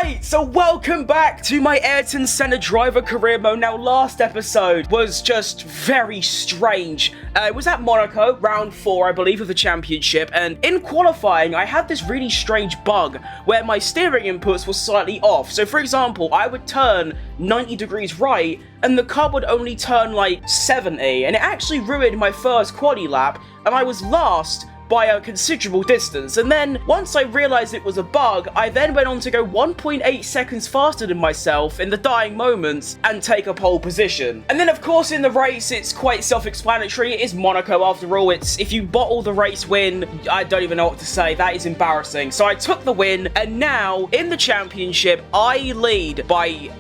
Alright, so welcome back to my Ayrton Senna driver career mode. Now, last episode was just very strange. It was at Monaco, round 4, I believe, of the championship, and in qualifying, I had this really strange bug where my steering inputs were slightly off. So, for example, I would turn 90 degrees right, and the car would only turn like 70, and it actually ruined my first quali lap, and I was last by a considerable distance. And then once I realized it was a bug, I then went on to go 1.8 seconds faster than myself in the dying moments and take a pole position. And then of course in the race, it's quite self-explanatory. It is Monaco after all. It's if you bottle the race win, I don't even know what to say. That is embarrassing. So I took the win, and now in the championship I lead by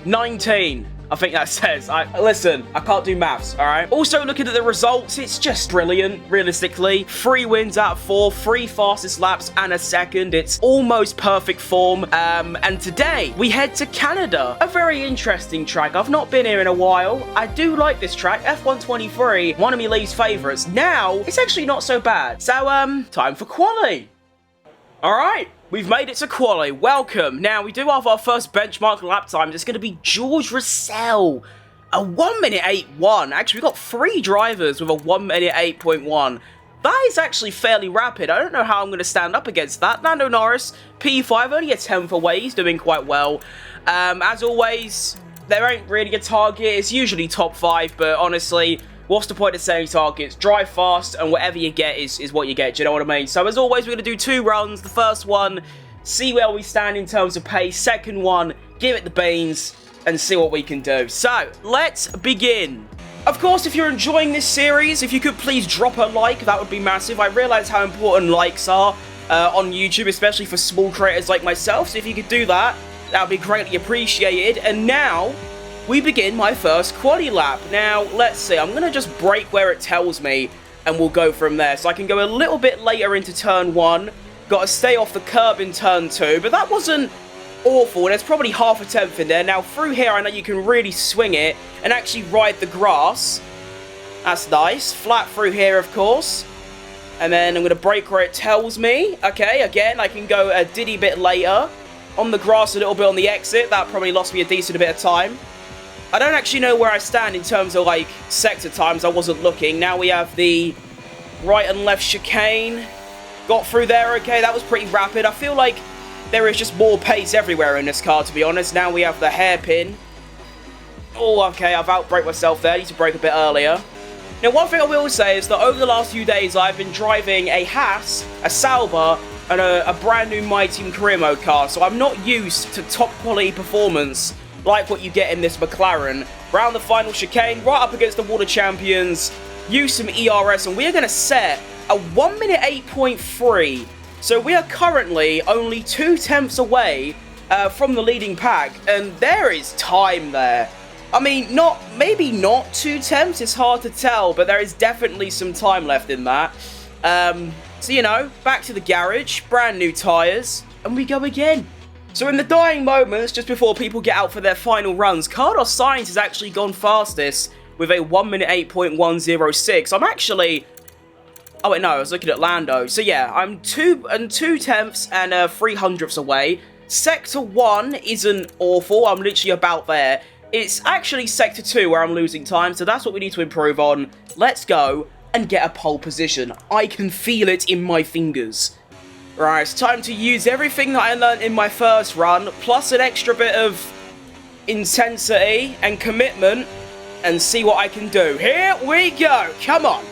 19. I think that says. Listen, I can't do maths, alright? Also, looking at the results, it's just brilliant, realistically. 3 wins out of 4, 3 fastest laps and a second. It's almost perfect form. And today, we head to Canada. A very interesting track. I've not been here in a while. I do like this track. F123, one of my least favourites. Now, it's actually not so bad. So, time for quali. Alright. We've made it to quali. Welcome. Now, we do have our first benchmark lap time. It's going to be George Russell. A 1 minute 8.1. Actually, we've got 3 drivers with a 1 minute 8.1. That is actually fairly rapid. I don't know how I'm going to stand up against that. Lando Norris, P5, only a 10th away. He's doing quite well. As always, there ain't really a target. It's usually top 5, but honestly, what's the point of saying targets? Drive fast, and whatever you get is what you get. Do you know what I mean? So, as always, we're going to do 2 runs. The first one, see where we stand in terms of pace. Second one, give it the beans and see what we can do. So, let's begin. Of course, if you're enjoying this series, if you could please drop a like, that would be massive. I realise how important likes are on YouTube, especially for small creators like myself. So, if you could do that, that would be greatly appreciated. And now, we begin my first quali lap. Now, let's see. I'm going to just brake where it tells me, and we'll go from there. So I can go a little bit later into turn 1. Got to stay off the curb in turn 2, but that wasn't awful. There's probably half a tenth in there. Now, through here, I know you can really swing it and actually ride the grass. That's nice. Flat through here, of course. And then I'm going to brake where it tells me. Okay, again, I can go a diddy bit later. On the grass a little bit on the exit. That probably lost me a decent bit of time. I don't actually know where I stand in terms of, like, sector times. I wasn't looking. Now we have the right and left chicane. Got through there, okay. That was pretty rapid. I feel like there is just more pace everywhere in this car, to be honest. Now we have the hairpin. Oh, okay. I've outbraked myself there. I need to brake a bit earlier. Now, one thing I will say is that over the last few days, I've been driving a Haas, a Sauber, and a brand new My Team Career Mode car. So I'm not used to top quality performance like what you get in this McLaren. Round the final chicane, right up against the Water Champions, use some ERS, and we are going to set a 1 minute 8.3. So we are currently only 2 tenths away from the leading pack, and there is time there. I mean, maybe not 2 tenths, it's hard to tell, but there is definitely some time left in that. So, you know, back to the garage, brand new tyres, and we go again. So in the dying moments, just before people get out for their final runs, Carlos Sainz has actually gone fastest with a 1 minute 8.106. I'm actually... Oh wait, no, I was looking at Lando. So yeah, I'm 2 tenths and 3 hundredths away. Sector 1 isn't awful. I'm literally about there. It's actually Sector 2 where I'm losing time, so that's what we need to improve on. Let's go and get a pole position. I can feel it in my fingers. Right, it's time to use everything that I learned in my first run, plus an extra bit of intensity and commitment, and see what I can do. Here we go. Come on.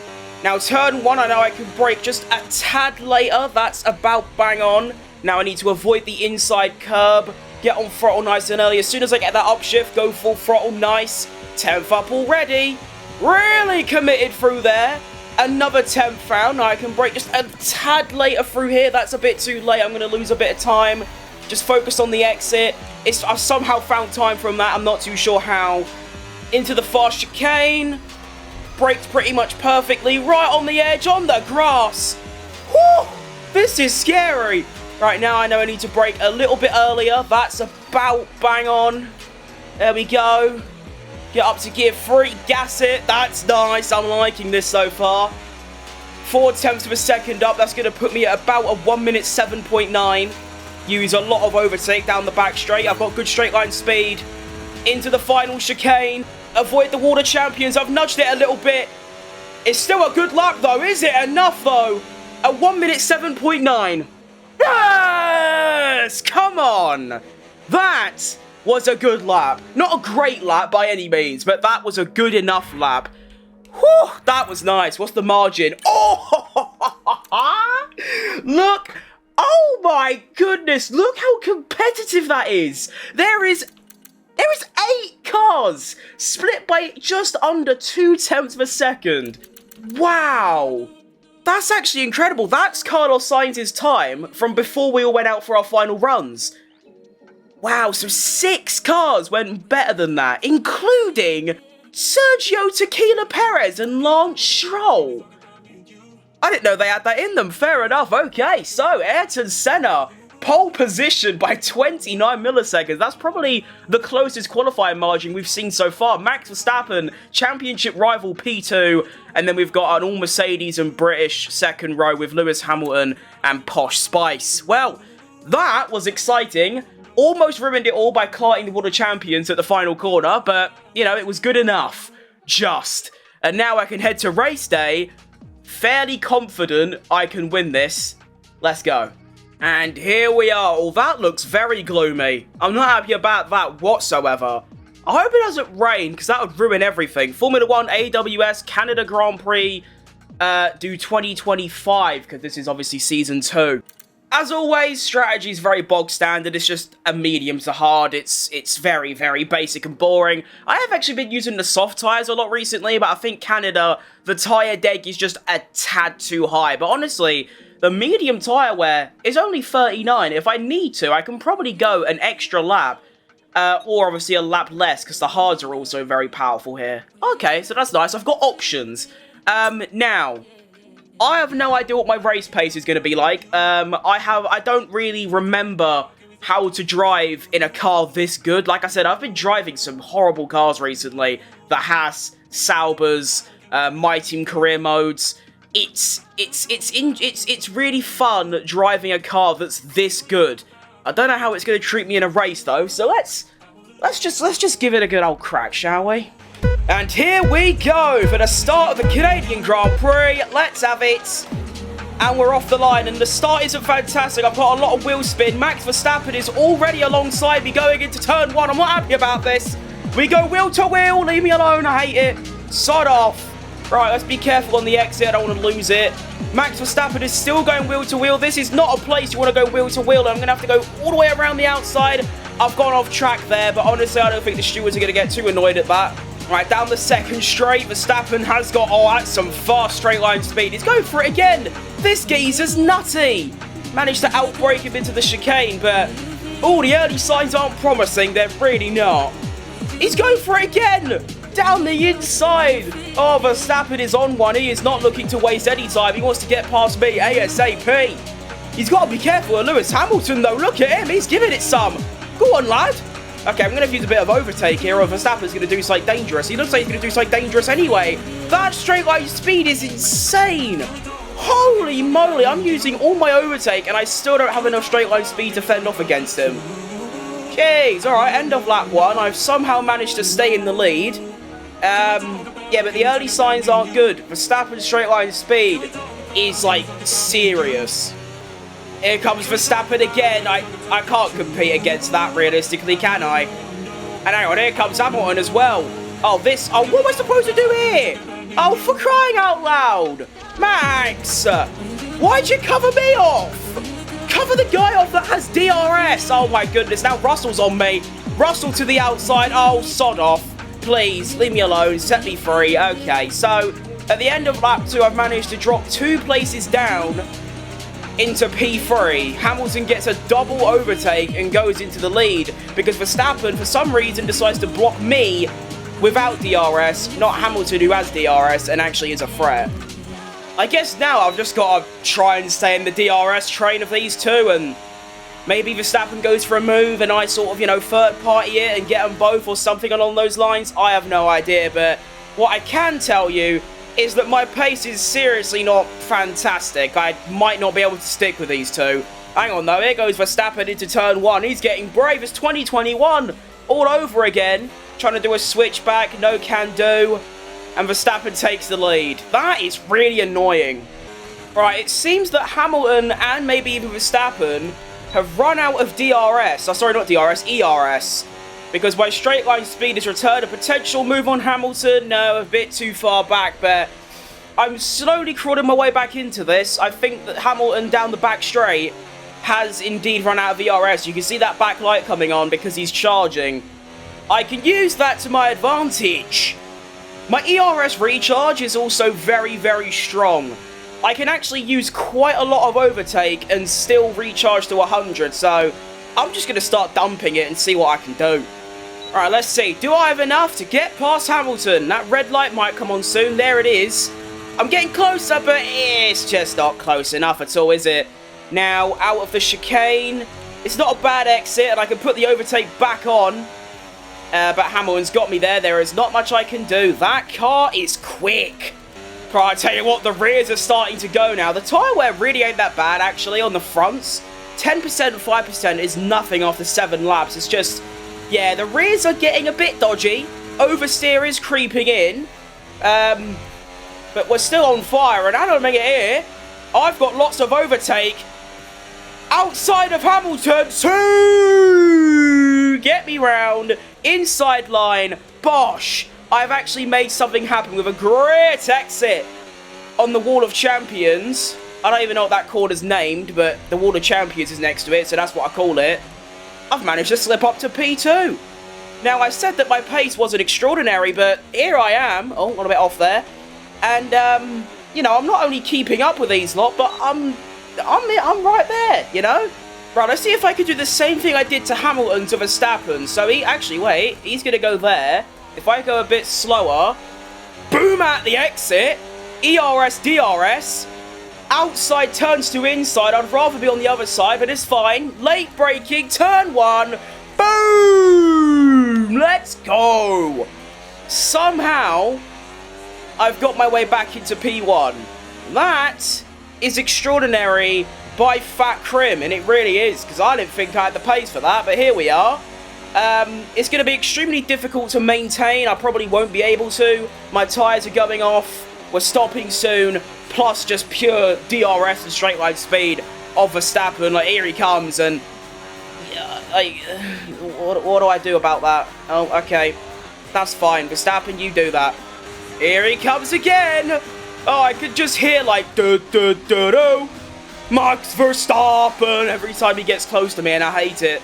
Now, turn 1, I know I can brake just a tad later. That's about bang on. Now, I need to avoid the inside curb, get on throttle nice and early. As soon as I get that upshift, go full throttle nice. 10th up already. Really committed through there. Another 10th round. Now I can brake just a tad later through here. That's a bit too late. I'm going to lose a bit of time. Just focus on the exit. I've somehow found time from that. I'm not too sure how. Into the fast chicane. Braked pretty much perfectly. Right on the edge, on the grass. Whew! This is scary. Right now I know I need to brake a little bit earlier. That's about bang on. There we go. Get up to gear 3, gas it. That's nice. I'm liking this so far. 4 tenths of a second up. That's going to put me at about a 1 minute 7.9. use a lot of overtake down the back straight. I've got good straight line speed. Into the final chicane. Avoid the water champions. I've nudged it a little bit. It's still a good lap, though. Is it enough, though? At 1 minute 7.9. Yes! Come on! That was a good lap. Not a great lap by any means, but that was a good enough lap. Whew, that was nice. What's the margin? Oh! Look! Oh my goodness! Look how competitive that is! There is 8 cars split by just under 0.2 of a second. Wow! That's actually incredible. That's Carlos Sainz's time from before we all went out for our final runs. Wow, so 6 cars went better than that, including Sergio Tequila Perez and Lance Stroll. I didn't know they had that in them. Fair enough. Okay, so Ayrton Senna, pole position by 29 milliseconds. That's probably the closest qualifying margin we've seen so far. Max Verstappen, championship rival P2, and then we've got an all-Mercedes and British second row with Lewis Hamilton and Posh Spice. Well, that was exciting. Almost ruined it all by karting the World Champions at the final corner, but, you know, it was good enough. Just. And now I can head to race day, fairly confident I can win this. Let's go. And here we are. Oh, that looks very gloomy. I'm not happy about that whatsoever. I hope it doesn't rain, because that would ruin everything. Formula 1, AWS, Canada Grand Prix, do 2025, because this is obviously Season 2. As always, strategy is very bog standard. It's just a medium to hard. It's very, very basic and boring. I have actually been using the soft tyres a lot recently, but I think Canada, the tyre deg is just a tad too high. But honestly, the medium tyre wear is only 39. If I need to, I can probably go an extra lap. Or obviously a lap less, because the hards are also very powerful here. Okay, so that's nice. I've got options. Now, I have no idea what my race pace is going to be like. I don't really remember how to drive in a car this good. Like I said, I've been driving some horrible cars recently. The Haas, Saubers, My Team Career Modes. It's really fun driving a car that's this good. I don't know how it's going to treat me in a race though. So let's just give it a good old crack, shall we? And here we go for the start of the Canadian Grand Prix. Let's have it. And we're off the line, and the start isn't fantastic. I've got a lot of wheel spin. Max Verstappen is already alongside me going into turn 1. I'm not happy about this. We go wheel to wheel. Leave me alone. I hate it. Sod off. Right, let's be careful on the exit. I don't want to lose it. Max Verstappen is still going wheel to wheel. This is not a place you want to go wheel to wheel. I'm going to have to go all the way around the outside. I've gone off track there, but honestly, I don't think the stewards are going to get too annoyed at that. Right, down the second straight, Verstappen has got, that's some fast straight line speed. He's going for it again. This geezer's nutty. Managed to outbrake him into the chicane, but, the early signs aren't promising. They're really not. He's going for it again. Down the inside. Oh, Verstappen is on one. He is not looking to waste any time. He wants to get past me ASAP. He's got to be careful of Lewis Hamilton, though. Look at him. He's giving it some. Go on, lad. Okay, I'm going to use a bit of overtake here, or Verstappen's going to do something dangerous. He looks like he's going to do something dangerous anyway. That straight line speed is insane. Holy moly, I'm using all my overtake, and I still don't have enough straight line speed to fend off against him. Jeez, alright, end of lap 1. I've somehow managed to stay in the lead. Yeah, but the early signs aren't good. Verstappen's straight line speed is, like, serious. Here comes Verstappen again. I can't compete against that realistically, can I? And hang on, here comes Hamilton as well. Oh, what am I supposed to do here? Oh, for crying out loud. Max, why'd you cover me off? Cover the guy off that has DRS. Oh my goodness, now Russell's on me. Russell to the outside. Oh, sod off. Please, leave me alone. Set me free. Okay, so at the end of lap 2, I've managed to drop 2 places down into P3. Hamilton gets a double overtake and goes into the lead because Verstappen, for some reason, decides to block me without DRS, not Hamilton, who has DRS and actually is a threat. I guess now I've just got to try and stay in the DRS train of these two, and maybe Verstappen goes for a move and I sort of, third party it and get them both or something along those lines. I have no idea, but what I can tell you is that my pace is seriously not fantastic. I might not be able to stick with these two. Hang on, though. Here goes Verstappen into turn 1. He's getting brave. It's 2021 all over again. Trying to do a switchback. No can do. And Verstappen takes the lead. That is really annoying. Right, it seems that Hamilton and maybe even Verstappen have run out of DRS. Oh, sorry, not DRS, ERS. Because my straight line speed has returned. A potential move on Hamilton. No, a bit too far back, but I'm slowly crawling my way back into this. I think that Hamilton down the back straight has indeed run out of ERS. You can see that back light coming on because he's charging. I can use that to my advantage. My ERS recharge is also very, very strong. I can actually use quite a lot of overtake and still recharge to 100, so I'm just going to start dumping it and see what I can do. Alright, let's see. Do I have enough to get past Hamilton? That red light might come on soon. There it is. I'm getting closer, but it's just not close enough at all, is it? Now, out of the chicane. It's not a bad exit, and I can put the overtake back on. But Hamilton's got me there. There is not much I can do. That car is quick. Right, I tell you what, the rears are starting to go now. The tyre wear really ain't that bad, actually, on the fronts. 10%, 5% is nothing after 7 laps. It's just, yeah, the rears are getting a bit dodgy. Oversteer is creeping in. But we're still on fire, and I don't make it here. I've got lots of overtake. Outside of Hamilton to get me round. Inside line. Bosh. I've actually made something happen with a great exit on the Wall of Champions. I don't even know what that corner's named, but the Wall of Champions is next to it, so that's what I call it. I've managed to slip up to P2. Now, I said that my pace wasn't extraordinary, but here I am. Oh, got a bit off there. And, you know, I'm not only keeping up with these lot, but I'm right there, you know? Right, let's see if I can do the same thing I did to Hamilton to Verstappen. So he's going to go there. If I go a bit slower, boom at the exit, ERS, DRS, outside turns to inside. I'd rather be on the other side, but it's fine. Late braking, turn 1, boom! Let's go! Somehow, I've got my way back into P1. That is extraordinary by Fat Crim, and it really is, because I didn't think I had the pace for that, but here we are. It's going to be extremely difficult to maintain. I probably won't be able to. My tyres are going off. We're stopping soon. Plus just pure DRS and straight line speed of Verstappen. Like, here he comes, and like, what do I do about that? Oh, okay. That's fine. Verstappen, you do that. Here he comes again. Oh, I could just hear like, do Max Verstappen every time he gets close to me, and I hate it.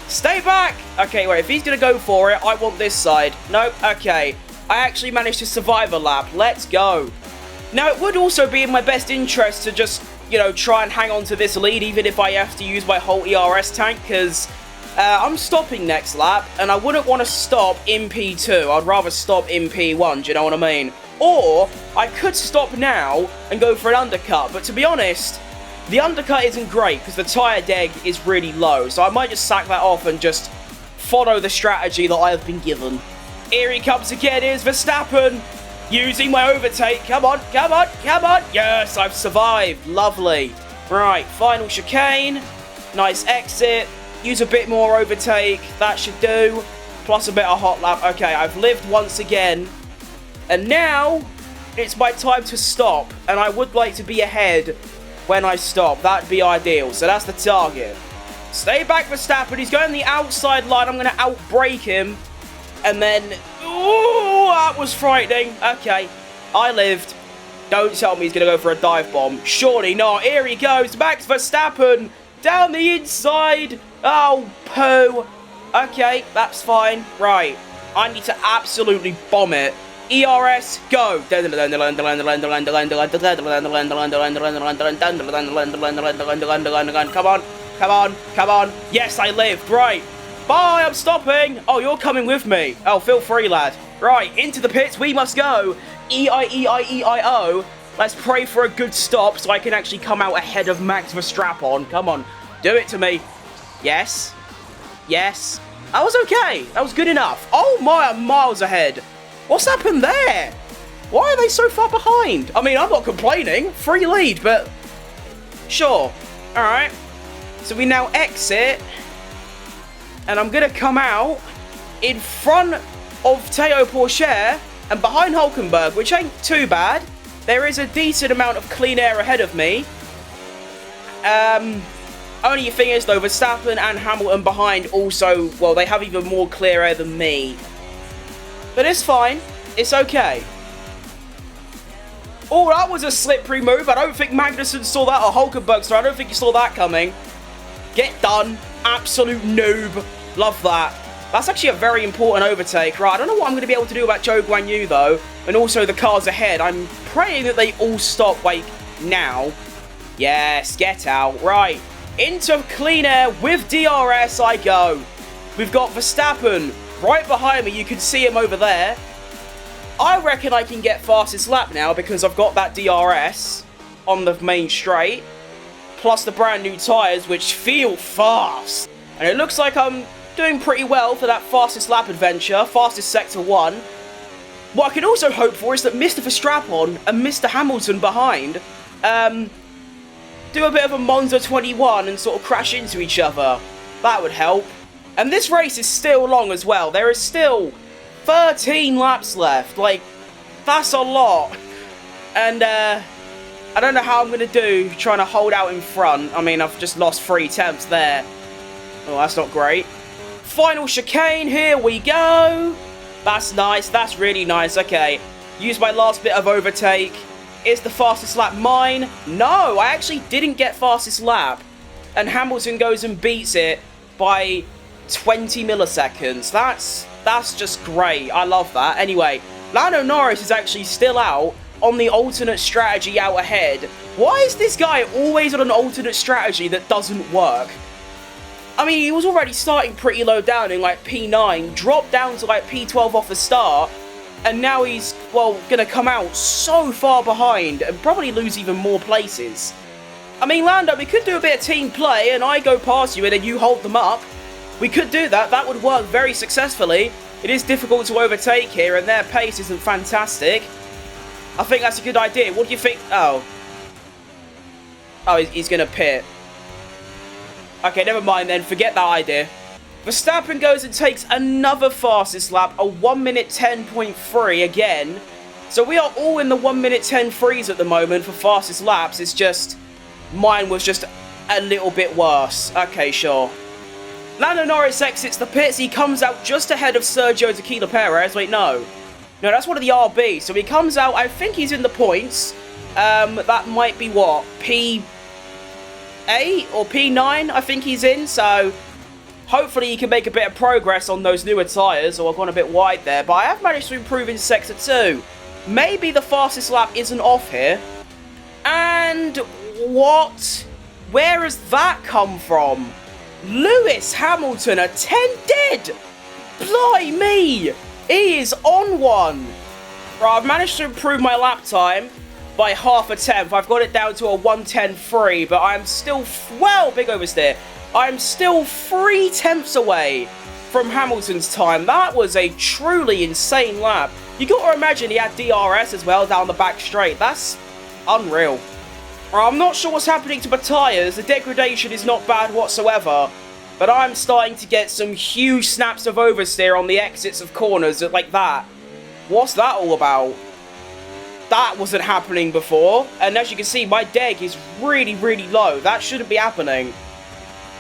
Stay back! Okay, wait, if he's going to go for it, I want this side. Nope, okay. I actually managed to survive a lap. Let's go. Now, it would also be in my best interest to just, you know, try and hang on to this lead, even if I have to use my whole ERS tank, because I'm stopping next lap, and I wouldn't want to stop in P2. I'd rather stop in P1, do you know what I mean? Or, I could stop now and go for an undercut, but to be honest, the undercut isn't great because the tyre deg is really low, so I might just sack that off and just follow the strategy that I have been given. Here he comes again, here's Verstappen, using my overtake. Come on, come on, come on. Yes, I've survived. Lovely. Right, final chicane. Nice exit. Use a bit more overtake. That should do. Plus a bit of hot lap. Okay, I've lived once again. And now, it's my time to stop. And I would like to be ahead when I stop. That'd be ideal. So that's the target. Stay back, Verstappen. He's going the outside line. I'm going to outbrake him. And then... Ooh, that was frightening. Okay, I lived. Don't tell me he's going to go for a dive bomb. Surely not. Here he goes. Max Verstappen down the inside. Oh, poo. Okay, that's fine. Right. I need to absolutely bomb it. ERS, go. Come on, come on, come on. Yes, I lived. Right. Bye, I'm stopping. Oh, you're coming with me. Oh, feel free, lad. Right, into the pits we must go. E-I-E-I-E-I-O. Let's pray for a good stop so I can actually come out ahead of Max Verstappen. Come on, do it to me. Yes. Yes. That was okay. That was good enough. Oh my, I'm miles ahead. What's happened there? Why are they so far behind? I mean, I'm not complaining. Free lead, but... Sure. Alright. So we now exit. And I'm going to come out in front of Théo Pourchaire and behind Hulkenberg, which ain't too bad. There is a decent amount of clean air ahead of me. Only thing is, though, Verstappen and Hamilton behind also, well, they have even more clear air than me. But it's fine. It's okay. Oh, that was a slippery move. I don't think Magnussen saw that, or Hulkenberg, so I don't think he saw that coming. Get done. Absolute noob. Love that. That's actually a very important overtake. Right, I don't know what I'm going to be able to do about Zhou Guanyu, though, and also the cars ahead. I'm praying that they all stop, like, now. Yes, get out. Right, into clean air with DRS I go. We've got Verstappen right behind me. You can see him over there. I reckon I can get fastest lap now because I've got that DRS on the main straight. Plus the brand new tyres, which feel fast. And it looks like I'm doing pretty well for that fastest lap adventure. Fastest sector 1. What I can also hope for is that Mr. Verstappen and Mr. Hamilton behind do a bit of a Monza 21 and sort of crash into each other. That would help. And this race is still long as well. There is still 13 laps left. Like, that's a lot. And I don't know how I'm going to do trying to hold out in front. I mean, I've just lost 3 attempts there. Oh, that's not great. Final chicane, here we go. That's nice, that's really nice. Okay, use my last bit of overtake. Is the fastest lap mine? No, I actually didn't get fastest lap. And Hamilton goes and beats it by 20 milliseconds. That's just great. I love that. Anyway, Lando Norris is actually still out on the alternate strategy out ahead. Why is this guy always on an alternate strategy that doesn't work? I mean, he was already starting pretty low down in like P9, dropped down to like P12 off the start, and now he's, well, going to come out so far behind and probably lose even more places. I mean, Lando, we could do a bit of team play and I go past you and then you hold them up. We could do that. That would work very successfully. It is difficult to overtake here and their pace isn't fantastic. I think that's a good idea. What do you think? Oh, he's going to pit. Okay, never mind then. Forget that idea. Verstappen goes and takes another fastest lap, a 1 minute 10.3 again. So we are all in the 1 minute 10.3s at the moment for fastest laps. It's just, mine was just a little bit worse. Okay, sure. Lando Norris exits the pits. He comes out just ahead of Sergio Tequila Perez. Wait, no. No, that's one of the RBs. So he comes out, I think he's in the points. That might be what? P8 or P9, I think he's in. So hopefully he can make a bit of progress on those newer tyres. Or I've gone a bit wide there. But I have managed to improve in Sector 2. Maybe the fastest lap isn't off here. And what? Where has that come from? Lewis Hamilton, a 10 dead! Blimey! He is on one! Right, I've managed to improve my lap time by half a tenth. I've got it down to a 1:10.3, but I'm still, well, big oversteer. I'm still 3 tenths away from Hamilton's time. That was a truly insane lap. You got to imagine he had DRS as well down the back straight. That's unreal. I'm not sure what's happening to my tyres. The degradation is not bad whatsoever. But I'm starting to get some huge snaps of oversteer on the exits of corners like that. What's that all about? That wasn't happening before. And as you can see, my deg is really, really low. That shouldn't be happening.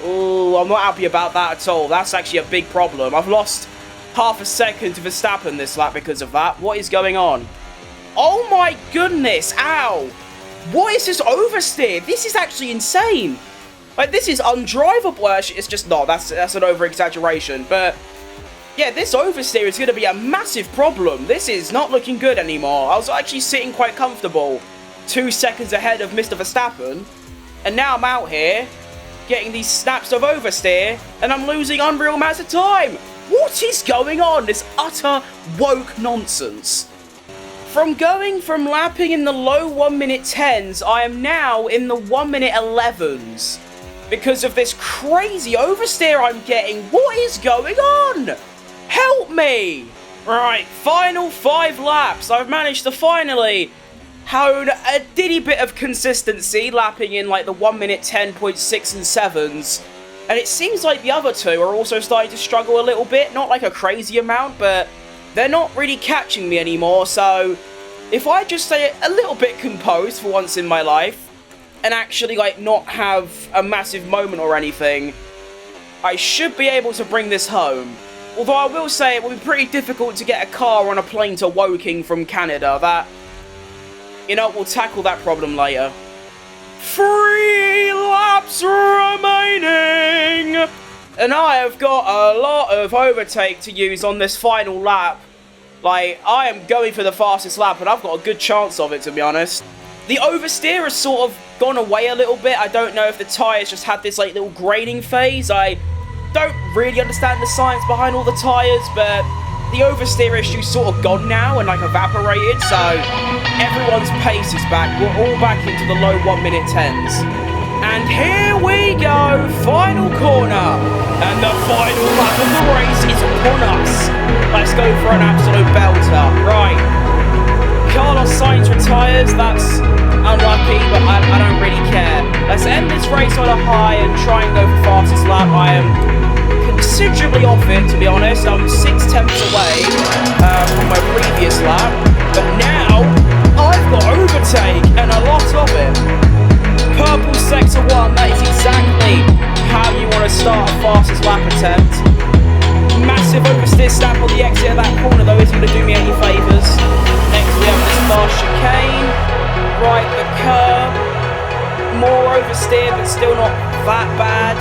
Oh, I'm not happy about that at all. That's actually a big problem. I've lost half a second to Verstappen this lap because of that. What is going on? Oh my goodness. Ow. What is this oversteer? This is actually insane. Like, this is undrivable. It's just not. That's an over-exaggeration. But, yeah, this oversteer is going to be a massive problem. This is not looking good anymore. I was actually sitting quite comfortable 2 seconds ahead of Mr. Verstappen. And now I'm out here getting these snaps of oversteer. And I'm losing unreal amounts of time. What is going on? This utter woke nonsense. From going from lapping in the low 1 minute 10s, I am now in the 1 minute 11s. Because of this crazy oversteer I'm getting. What is going on? Help me! Right, final 5 laps. I've managed to finally shown a diddy bit of consistency, lapping in like the 1 minute 10.6 and 7s. And it seems like the other two are also starting to struggle a little bit. Not like a crazy amount, but they're not really catching me anymore. So if I just stay a little bit composed for once in my life and actually like not have a massive moment or anything, I should be able to bring this home. Although I will say it will be pretty difficult to get a car on a plane to Woking from Canada. That, you know, we'll tackle that problem later. 3 laps remaining! And I have got a lot of overtake to use on this final lap. Like, I am going for the fastest lap, and I've got a good chance of it, to be honest. The oversteer has sort of gone away a little bit. I don't know if the tyres just had this, like, little grading phase. I don't really understand the science behind all the tyres, but the oversteer issue's sort of gone now and, like, evaporated, so everyone's pace is back. We're all back into the low 1 minute 10s. And here we go, final corner. And the final lap of the race is upon us. Let's go for an absolute belter. Right. Carlos Sainz retires. That's unlucky, but I don't really care. Let's end this race on a high and try and go for fastest lap. I am considerably off it, to be honest. I'm 6 tenths away from my previous lap. But now, I've got overtake and a lot of it. Purple sector 1, that is exactly how you want to start a fastest lap attempt. Massive oversteer stamp on the exit of that corner though isn't going to do me any favours. Next we have this fast chicane. Right, the curb. More oversteer but still not that bad.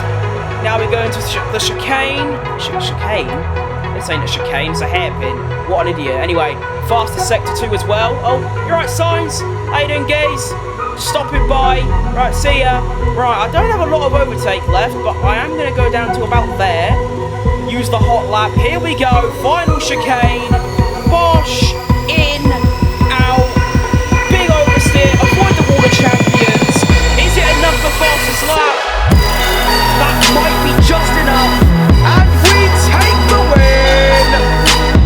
Now we go into the chicane. Chicane? This ain't a chicane, it's a hairpin. What an idiot. Anyway, fastest sector 2 as well. Oh, you're right, Sainz. How you doing, guys? Stopping by. Right, see ya. Right, I don't have a lot of overtake left, but I am going to go down to about there. Use the hot lap. Here we go. Final chicane. Bosh. In. Out. Big oversteer. Avoid the water champions. Is it enough for fastest lap? That might be just enough. And we take the win.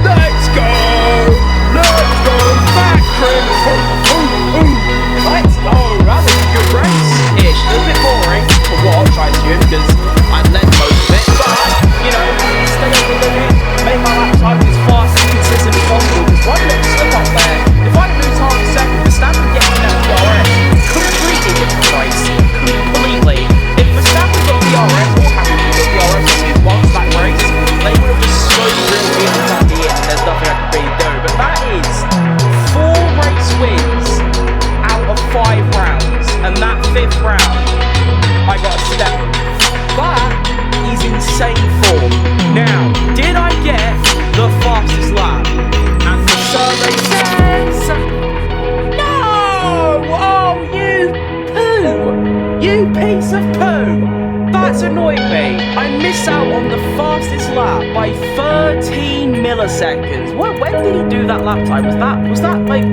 Let's go. Let's go. Back, Krim. Let's go. That was a good race-ish. A little bit boring for what I'll try to do because I led most of it. But, you know, stay on the limit, make my lap time as fast and consistent as possible. Because one little slip up there, if I lose half a second, Verstappen gets that DRS. Completely different race. Completely. If Verstappen got DRS or Hamilton got DRS once that race, they would have just slowly reeled me into that year. There's nothing I can really do. But that is 4 race wins out of 5 rounds, and that 5th round, I got a step. That is insane form. Now, did I get the fastest lap? And the survey says no! Oh, you poo! You piece of poo! That's annoyed me. I miss out on the fastest lap by 13 milliseconds. When did he do that lap time? Was that like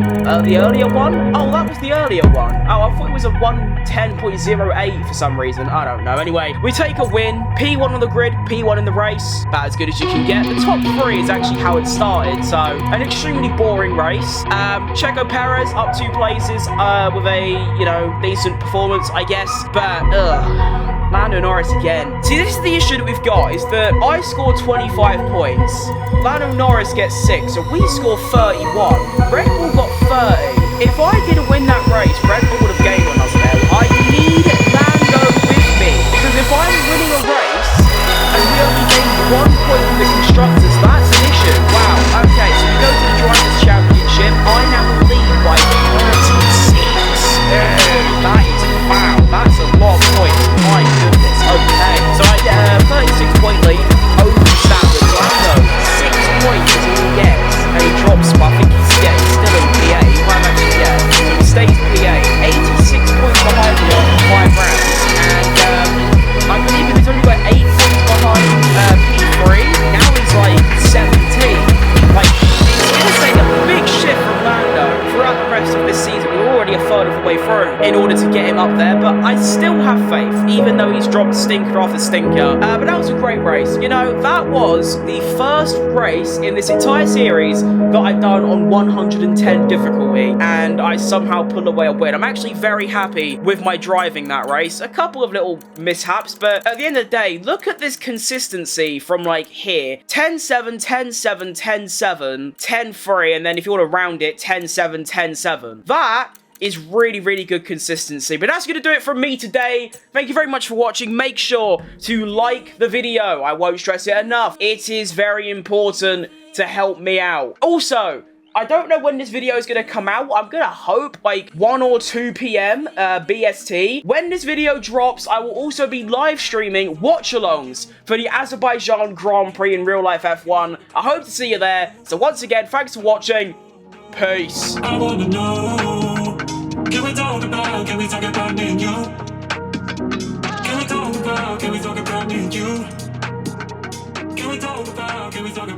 the earlier one? Oh, that was the earlier one. Oh, I thought it was a 1:10.08 for some reason. I don't know. Anyway, we take a win. P1 on the grid, P1 in the race. About as good as you can get. The top 3 is actually how it started. So, an extremely boring race. Checo Perez up 2 places with a, you know, decent performance, I guess. But, Lando Norris again. See, this is the issue that we've got, is that I score 25 points. Lando Norris gets 6, so we score 31. Red Bull got 30. If I didn't win that race, Red Bull would have gained on us there. I need Lando with me. Because if I'm winning a race, and we only gain 1 point from the constructors, that's an issue. Wow, okay, so we go to the Drivers' Championship. I now lead by 36. That is, wow, that's a lot of points. My goodness, okay. So I get a 36-point lead over Verstappen. Lando, 6 points is all he gets. And he drops, but I think he's still in PA. Well, actually, yeah. So he stays PA. 86 points behind me after 5 rounds. And I believe he was only like 8 points behind P3. Now he's like 7 dropped stinker after stinker. But that was a great race. You know, that was the first race in this entire series that I'd done on 110 difficulty, and I somehow pulled away a win. I'm actually very happy with my driving that race. A couple of little mishaps, but at the end of the day, look at this consistency from like here. 10-7, 10-7, 10-7, 10-3, and then if you want to round it, 10-7, 10-7. That is really, really good consistency. But that's going to do it from me today. Thank you very much for watching. Make sure to like the video. I won't stress it enough. It is very important to help me out. Also, I don't know when this video is going to come out. I'm going to hope like 1 or 2 p.m. BST. When this video drops, I will also be live streaming watch-alongs for the Azerbaijan Grand Prix in real life F1. I hope to see you there. So once again, thanks for watching. Peace. I wanna know, can we talk about me and you? Can we talk about me and you? Can we talk about